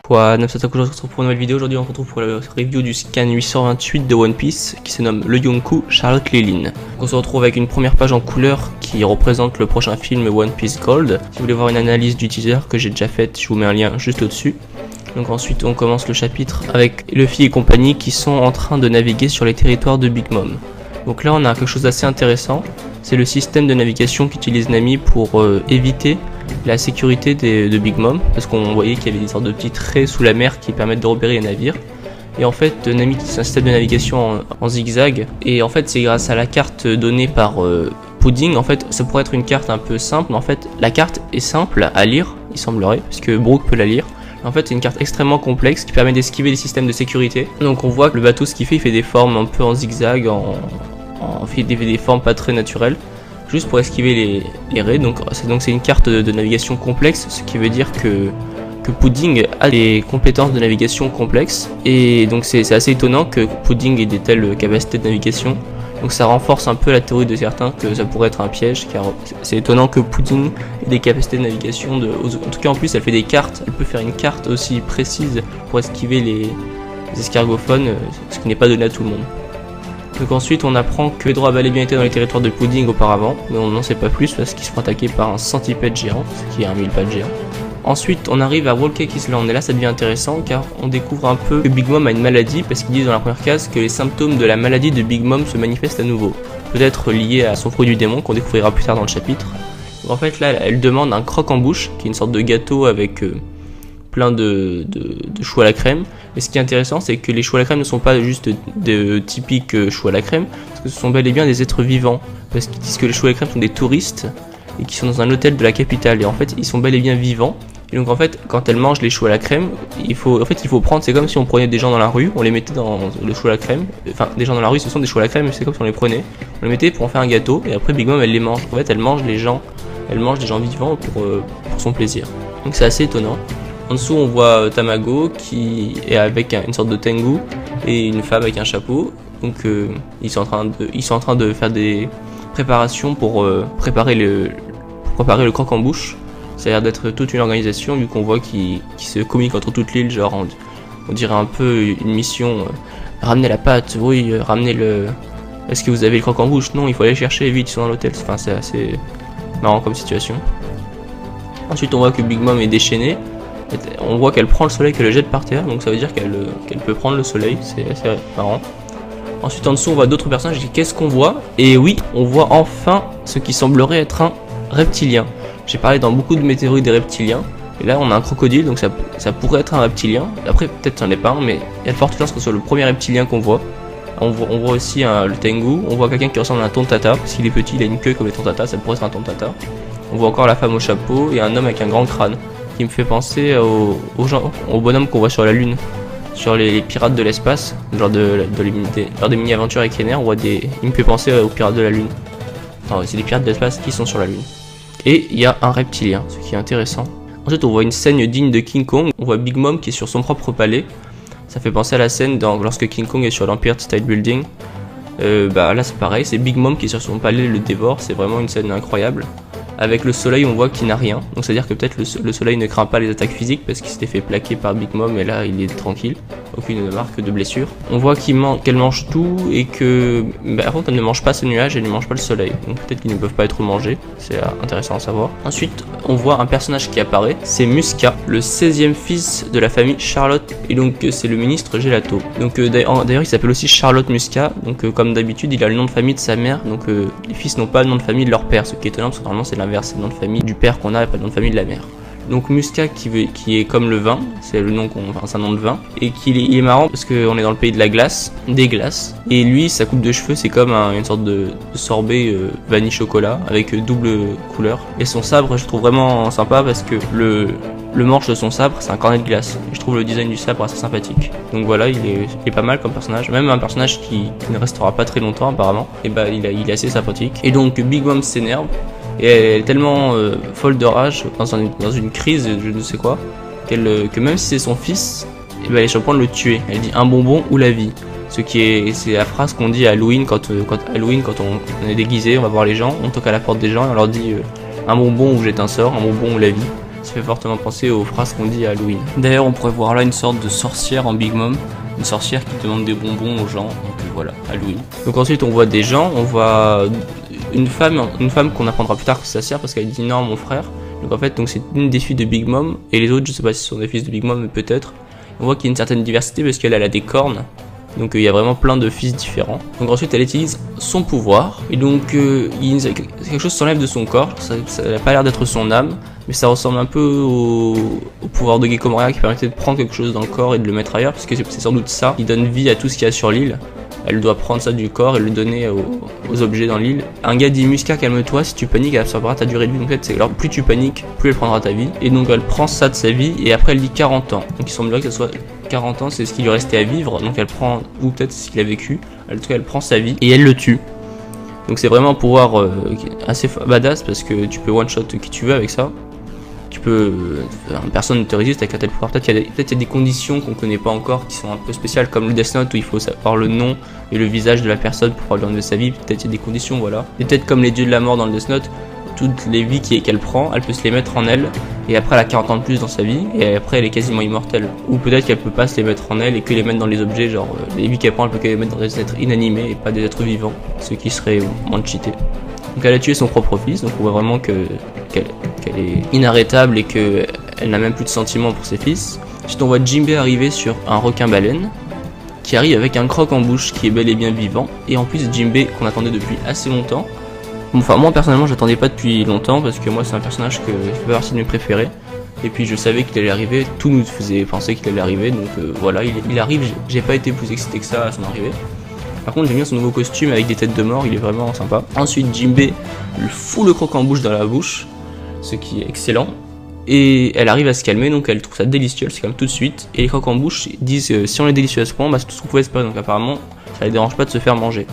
Quoi, Nafsataku, je se retrouve pour une nouvelle vidéo. Aujourd'hui on se retrouve pour la review du scan 828 de One Piece qui se nomme le Yonkou Charlotte Lilin. On se retrouve avec une première page en couleur qui représente le prochain film One Piece Gold. Si vous voulez voir une analyse du teaser que j'ai déjà faite, je vous mets un lien juste au-dessus. Donc ensuite on commence le chapitre avec Luffy et compagnie qui sont en train de naviguer sur les territoires de Big Mom. Donc là on a quelque chose d'assez intéressant, c'est le système de navigation qu'utilise Nami pour éviter la sécurité de Big Mom, parce qu'on voyait qu'il y avait des sortes de petits traits sous la mer qui permettent de repérer les navires. Et en fait Nami utilise un système de navigation en zigzag, et en fait c'est grâce à la carte donnée par Pudding. En fait ça pourrait être une carte un peu simple, mais en fait la carte est simple à lire, il semblerait, parce que Brook peut la lire. En fait c'est une carte extrêmement complexe qui permet d'esquiver les systèmes de sécurité. Donc on voit que le bateau, ce qu'il fait, il fait des formes un peu en zigzag, fait des formes pas très naturelles, juste pour esquiver les raids. Donc c'est une carte de navigation complexe, ce qui veut dire que Pudding a des compétences de navigation complexes, et donc c'est assez étonnant que Pudding ait des telles capacités de navigation. Donc ça renforce un peu la théorie de certains que ça pourrait être un piège, car c'est étonnant que Pudding ait des capacités de navigation en tout cas en plus elle fait des cartes, elle peut faire une carte aussi précise pour esquiver les escargophones, ce qui n'est pas donné à tout le monde. Donc ensuite on apprend que Pedro a bel et bien été dans les territoires de Pudding auparavant, mais on n'en sait pas plus parce qu'ils se font attaquer par un centipède géant, ce qui est un millipède géant. Ensuite on arrive à Whole Cake Island, et là ça devient intéressant car on découvre un peu que Big Mom a une maladie, parce qu'ils disent dans la première case que les symptômes de la maladie de Big Mom se manifestent à nouveau. Peut-être lié à son fruit du démon qu'on découvrira plus tard dans le chapitre. Donc en fait là elle demande un croque-en-bouche, qui est une sorte de gâteau avec plein de choux à la crème. Et ce qui est intéressant, c'est que les choux à la crème ne sont pas juste de typiques choux à la crème, parce que ce sont bel et bien des êtres vivants, parce qu'ils disent que les choux à la crème sont des touristes et qui sont dans un hôtel de la capitale, et en fait ils sont bel et bien vivants. Et donc en fait quand elle mange les choux à la crème, il faut prendre, c'est comme si on prenait des gens dans la rue, on les mettait dans le chou à la crème, enfin des gens dans la rue ce sont des choux à la crème, mais c'est comme si on les prenait, on les mettait pour en faire un gâteau, et après Big Mom elle les mange. En fait elle mange des gens vivants pour son plaisir. Donc c'est assez étonnant. En dessous on voit Tamago qui est avec une sorte de Tengu et une femme avec un chapeau. Donc ils sont en train de faire des préparations pour préparer le croque-en-bouche. Ça a l'air d'être toute une organisation, vu qu'on voit qu'ils se communiquent entre toute l'île, genre on dirait un peu une mission, ramenez la pâte, oui, ramenez le... Est-ce que vous avez le croque-en-bouche? Non, il faut aller chercher vite, ils sont dans l'hôtel. Enfin c'est assez marrant comme situation. Ensuite on voit que Big Mom est déchaînée, on voit qu'elle prend le soleil, qu'elle le jette par terre, donc ça veut dire qu'elle peut prendre le soleil, c'est assez marrant. Ensuite en dessous on voit d'autres personnages, qu'est-ce qu'on voit? Et oui, on voit enfin ce qui semblerait être un reptilien. J'ai parlé dans beaucoup de mes théories des reptiliens, et là on a un crocodile, donc ça pourrait être un reptilien. Après peut-être c'en est pas un, mais il y a de fortes chances que ce soit le premier reptilien qu'on voit. On voit aussi le Tengu, on voit quelqu'un qui ressemble à un Tontata, parce qu'il est petit, il a une queue comme les Tontata, ça pourrait être un Tontata. On voit encore la femme au chapeau, et un homme avec un grand crâne, qui me fait penser aux bonhommes qu'on voit sur la lune, sur les pirates de l'espace, lors des mini-aventures avec Kenner, il me fait penser aux pirates de la lune. Enfin, c'est des pirates de l'espace qui sont sur la lune. Et il y a un reptilien, ce qui est intéressant. Ensuite on voit une scène digne de King Kong, on voit Big Mom qui est sur son propre palais. Ça fait penser à la scène lorsque King Kong est sur l'Empire State Building. Là c'est pareil, c'est Big Mom qui est sur son palais, le dévore, c'est vraiment une scène incroyable. Avec le soleil on voit qu'il n'a rien, donc c'est à dire que peut-être le soleil ne craint pas les attaques physiques parce qu'il s'était fait plaquer par Big Mom, et là il est tranquille, aucune marque de blessure. On voit qu'elle mange tout, et que par contre elle ne mange pas ce nuage, elle ne mange pas le soleil, donc peut-être qu'ils ne peuvent pas être mangés, c'est intéressant à savoir. Ensuite on voit un personnage qui apparaît, c'est Muska, le 16e fils de la famille Charlotte, et donc c'est le ministre Gelato. Donc d'ailleurs il s'appelle aussi Charlotte Muska, donc comme d'habitude il a le nom de famille de sa mère, donc les fils n'ont pas le nom de famille de leur père, ce qui est étonnant parce que normalement c'est l'inverse, c'est le nom de famille du père qu'on a et pas le nom de famille de la mère. Donc Muska qui est comme le vin, c'est le nom c'est un nom de vin, et il est marrant parce qu'on est dans le pays de la glace, des glaces, et lui sa coupe de cheveux c'est comme une sorte de sorbet vanille chocolat avec double couleur, et son sabre je trouve vraiment sympa parce que le manche de son sabre c'est un cornet de glace, et je trouve le design du sabre assez sympathique. Donc voilà, il est pas mal comme personnage, même un personnage qui ne restera pas très longtemps apparemment, et il est assez sympathique. Et donc Big Mom s'énerve, et elle est tellement folle de rage dans une crise, je ne sais quoi, que même si c'est son fils, elle est sur le point de le tuer. Elle dit un bonbon ou la vie. C'est la phrase qu'on dit à Halloween quand on est déguisé, on va voir les gens, on toque à la porte des gens et on leur dit un bonbon ou jette un sort, un bonbon ou la vie. ça fait fortement penser aux phrases qu'on dit à Halloween. D'ailleurs, on pourrait voir là une sorte de sorcière en Big Mom, une sorcière qui demande des bonbons aux gens, donc voilà, Halloween. Donc ensuite, on voit des gens, on voit une femme qu'on apprendra plus tard que c'est sa sœur parce qu'elle dit non, mon frère. Donc en fait, donc c'est une des filles de Big Mom, et les autres, je sais pas si ce sont des fils de Big Mom, mais peut-être. On voit qu'il y a une certaine diversité parce qu'elle a des cornes. Donc il y a vraiment plein de fils différents. Donc ensuite elle utilise son pouvoir. Et donc quelque chose s'enlève de son corps. Ça n'a pas l'air d'être son âme. Mais ça ressemble un peu au pouvoir de Gecko Moria qui permettait de prendre quelque chose dans le corps et de le mettre ailleurs. Parce que c'est sans doute ça qui donne vie à tout ce qu'il y a sur l'île. Elle doit prendre ça du corps et le donner aux objets dans l'île. Un gars dit Musca, calme-toi, si tu paniques elle absorbera ta durée de vie. Donc en fait, alors plus tu paniques, plus elle prendra ta vie. Et donc elle prend ça de sa vie et après elle dit 40 ans. Donc il semblerait que ce soit 40 ans, c'est ce qui lui restait à vivre. Donc elle prend, ou peut-être ce qu'il a vécu. En tout cas elle prend sa vie et elle le tue. Donc c'est vraiment un pouvoir assez badass parce que tu peux one shot qui tu veux avec ça. Tu peux, personne ne te résiste avec un tel pouvoir. Peut-être qu'il y a des conditions qu'on connaît pas encore qui sont un peu spéciales comme le Death Note où il faut savoir le nom et le visage de la personne pour pouvoir lui enlever sa vie. Peut-être qu'il y a des conditions, voilà. Et peut-être comme les dieux de la mort dans le Death Note, toutes les vies qu'elle prend, elle peut se les mettre en elle et après elle a 40 ans de plus dans sa vie et après elle est quasiment immortelle. Ou peut-être qu'elle peut pas se les mettre en elle et que les mettre dans les objets, genre les vies qu'elle prend, elle peut que les mettre dans des êtres inanimés et pas des êtres vivants, ce qui serait moins cheaté. Donc elle a tué son propre fils, donc on voit vraiment qu'elle est inarrêtable et qu'elle n'a même plus de sentiments pour ses fils. Ensuite on voit Jinbei arriver sur un requin-baleine qui arrive avec un croc en bouche qui est bel et bien vivant. Et en plus Jinbei qu'on attendait depuis assez longtemps. Enfin moi personnellement j'attendais pas depuis longtemps parce que moi c'est un personnage qui fait partie de mes préférés. Et puis je savais qu'il allait arriver, tout nous faisait penser qu'il allait arriver, donc voilà, il arrive, j'ai pas été plus excité que ça à son arrivée. Par contre j'aime bien son nouveau costume avec des têtes de mort, il est vraiment sympa. Ensuite Jinbei lui fout le croc en bouche dans la bouche, ce qui est excellent. Et elle arrive à se calmer, donc elle trouve ça délicieux, elle se calme tout de suite. Et les crocs en bouche disent si on est délicieux à ce point, bah c'est tout ce qu'on pouvait espérer, donc apparemment ça les dérange pas de se faire manger.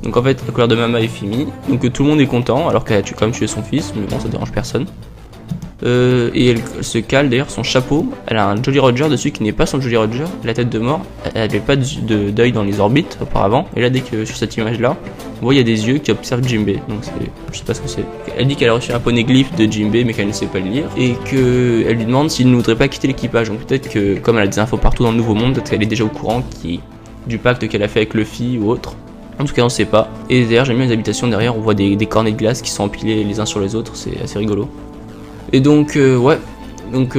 Donc en fait la colère de Mama est finie, donc tout le monde est content alors qu'elle a quand même tué son fils, mais bon ça dérange personne. Et elle se cale d'ailleurs son chapeau, elle a un Jolly Roger dessus qui n'est pas son Jolly Roger, la tête de mort, elle n'avait pas d'œil dans les orbites auparavant, et là dès que sur cette image là, on voit il y a des yeux qui observent Jinbei, donc je sais pas ce que c'est. Elle dit qu'elle a reçu un poneglyphe de Jinbei mais qu'elle ne sait pas le lire, et qu'elle lui demande s'il ne voudrait pas quitter l'équipage, donc peut-être que comme elle a des infos partout dans le nouveau monde, peut-être qu'elle est déjà au courant du pacte qu'elle a fait avec Luffy ou autre. En tout cas on sait pas, et d'ailleurs j'aime bien les habitations derrière, on voit des cornets de glace qui sont empilés les uns sur les autres, c'est assez rigolo. Et donc ouais, donc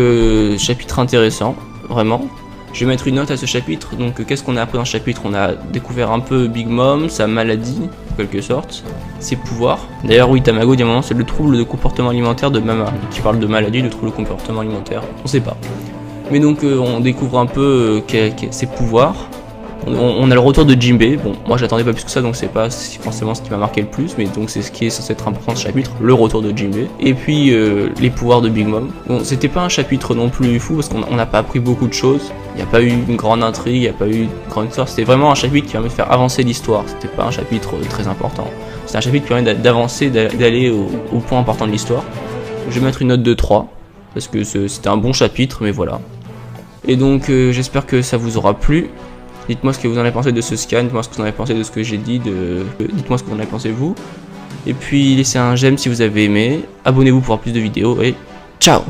chapitre intéressant, vraiment. Je vais mettre une note à ce chapitre, donc qu'est-ce qu'on a appris dans ce chapitre? On a découvert un peu Big Mom, sa maladie, en quelque sorte, ses pouvoirs. D'ailleurs oui, Tamago dit à un moment c'est le trouble de comportement alimentaire de Mama, qui parle de maladie, de trouble de comportement alimentaire, on sait pas. Mais donc on découvre un peu ses pouvoirs. On a le retour de Jinbei, bon moi j'attendais pas plus que ça donc c'est pas forcément ce qui m'a marqué le plus, mais donc c'est ce qui est censé être important ce chapitre, le retour de Jinbei. Et puis les pouvoirs de Big Mom. Bon c'était pas un chapitre non plus fou parce qu'on n'a pas appris beaucoup de choses, il n'y a pas eu une grande intrigue, il n'y a pas eu une grande histoire, c'était vraiment un chapitre qui permet de faire avancer l'histoire, c'était pas un chapitre très important. C'est un chapitre qui permet d'avancer, d'aller au point important de l'histoire. Je vais mettre une note de 3, parce que c'était un bon chapitre, mais voilà. Et donc j'espère que ça vous aura plu. Dites-moi ce que vous en avez pensé de ce scan, dites-moi ce que vous en avez pensé de ce que j'ai dit, dites-moi ce que vous en avez pensé vous. Et puis laissez un j'aime si vous avez aimé, abonnez-vous pour voir plus de vidéos et ciao!